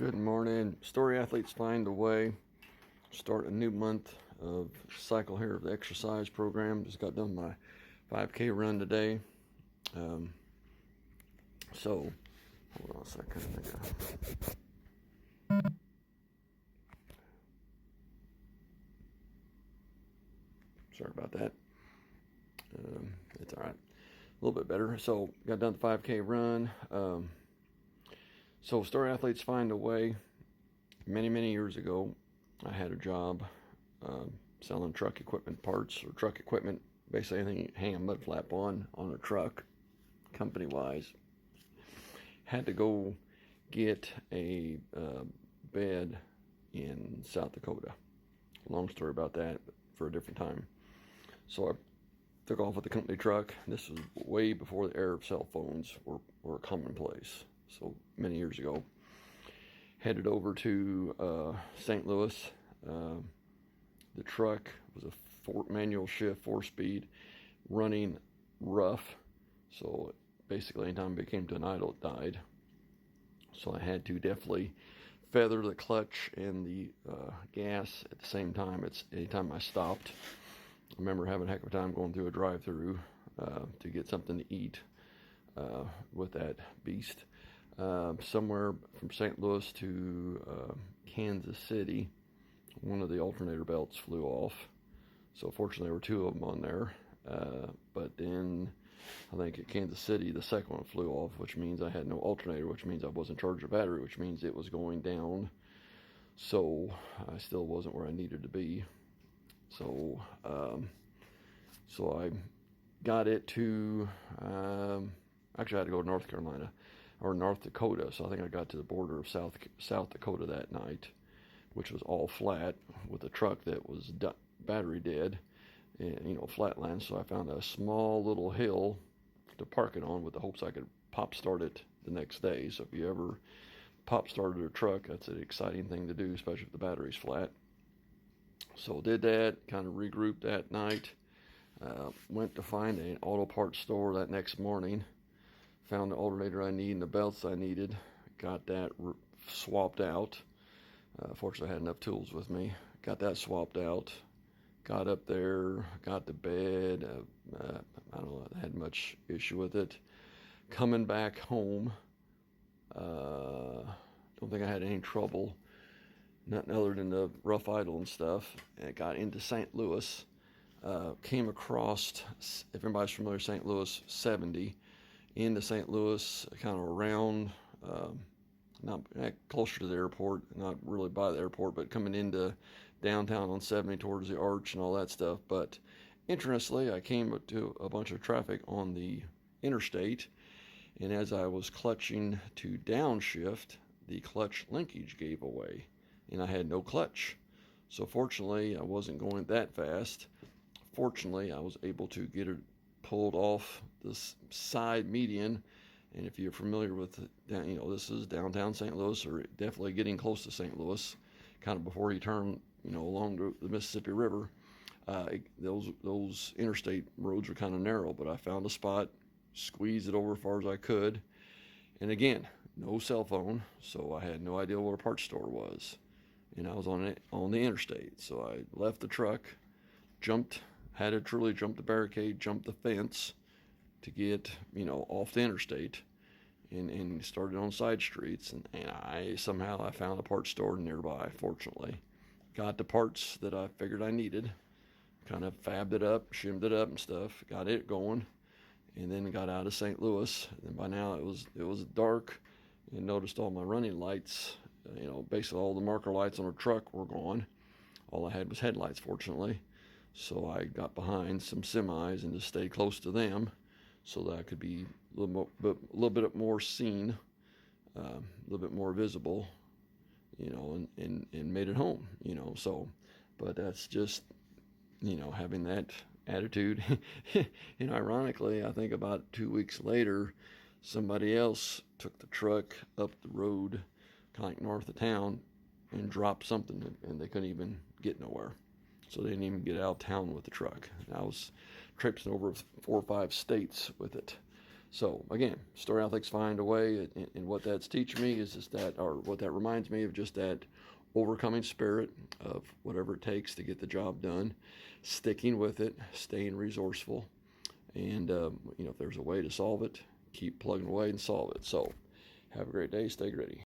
Good morning. Story Athletes Find a Way. Start a new month of cycle here of the exercise program. Just got done my 5K run today. So, hold on a second. Sorry about that. It's all right. A little bit better. So, got done the 5K run. So, Story Athletes Find a Way. Many years ago, I had a job selling truck equipment parts or truck equipment, basically anything you hang a mud flap on a truck, company wise. Had to go get a bed in South Dakota. Long story about that, but for a different time. So I took off with the company truck. This was way before the era of cell phones were commonplace. So many years ago. Headed over to St. Louis. The truck was a manual shift, 4-speed, running rough. So basically, anytime it came to an idle, it died. So I had to definitely feather the clutch and the gas at the same time. It's anytime I stopped. I remember having a heck of a time going through a drive-through to get something to eat with that beast. Somewhere from St. Louis to Kansas City, one of the alternator belts flew off. So fortunately, there were two of them on there. But then I think at Kansas City, the second one flew off, which means I had no alternator, which means I wasn't charging the battery, which means it was going down. So I still wasn't where I needed to be. So I got it to, actually I had to go to North Carolina or North Dakota. So I think I got to the border of South Dakota that night, which was all flat with a truck that was battery dead and, flatland. So I found a small little hill to park it on with the hopes I could pop start it the next day. So if you ever pop started a truck, that's an exciting thing to do, especially if the battery's flat. So did that, kind of regrouped that night. Went to find an auto parts store that next morning. Found the alternator I need and the belts I needed. Got that swapped out. Fortunately, I had enough tools with me. Got that swapped out. Got up there, got to bed. I don't know, I had much issue with it. Coming back home, don't think I had any trouble. Nothing other than the rough idle and stuff. And got into St. Louis. Came across, if everybody's familiar with St. Louis, 70. Into St. Louis, kind of around, not closer to the airport, not really by the airport, but coming into downtown on 70 towards the Arch and all that stuff. But interestingly, I came to a bunch of traffic on the interstate, and as I was clutching to downshift, the clutch linkage gave away, and I had no clutch. So fortunately, I wasn't going that fast. Fortunately, I was able to get it pulled off this side median. And if you're familiar with, this is downtown St. Louis, or definitely getting close to St. Louis, kind of before you turn, along the Mississippi River. Those interstate roads are kind of narrow, but I found a spot, squeezed it over as far as I could. And again, no cell phone, so I had no idea where a parts store was. And I was on the interstate, so I left the truck, had to truly jump the barricade, jump the fence to get, off the interstate and started on side streets. And I found a parts store nearby, fortunately. Got the parts that I figured I needed, kind of fabbed it up, shimmed it up and stuff, got it going, and then got out of St. Louis. And by now it was dark, and noticed all my running lights, basically all the marker lights on the truck were gone. All I had was headlights, fortunately. So I got behind some semis and just stayed close to them so that I could be a little bit more seen, a little bit more visible, and made it home, So, but that's just, having that attitude. And ironically, I think about 2 weeks later, somebody else took the truck up the road, kind of like north of town, and dropped something, and they couldn't even get nowhere. So they didn't even get out of town with the truck. And I was traipsing over 4 or 5 states with it. So again, story ethics find a way, and what that's teaching me is just that, or what that reminds me of, just that overcoming spirit of whatever it takes to get the job done, sticking with it, staying resourceful, and if there's a way to solve it, keep plugging away and solve it. So have a great day. Stay gritty.